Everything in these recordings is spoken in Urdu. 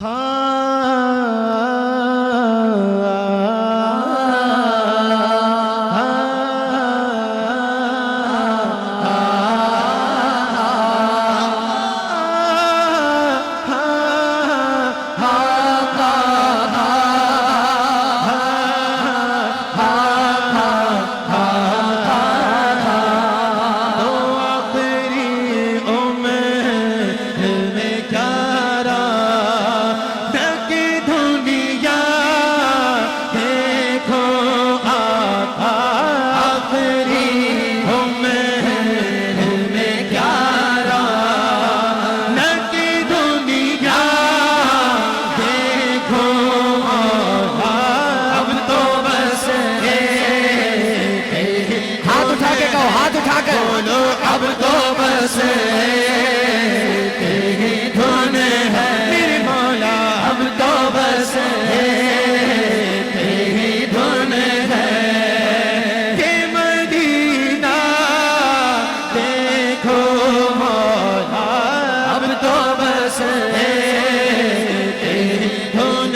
ہاتھ اٹھا کر بولو اب تو بس تیری دھن ہے میرے مولا، اب تو بس تیری دھن ہے کہ مدینہ دیکھو مولا، اب تو بس تیری دھن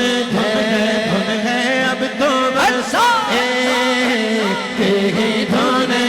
ہے، اب تو بس تیری دھن ہے۔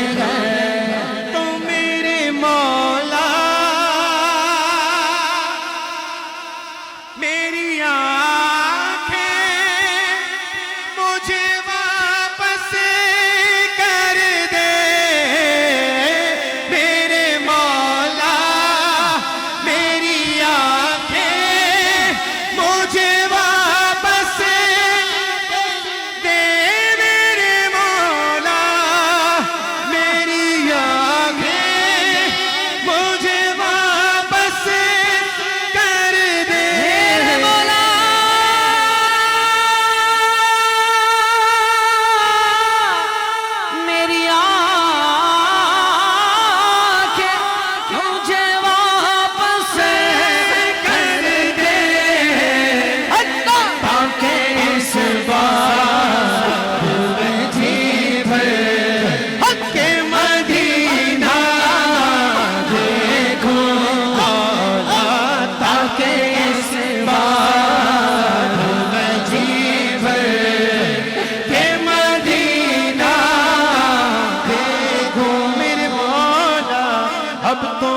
اب تو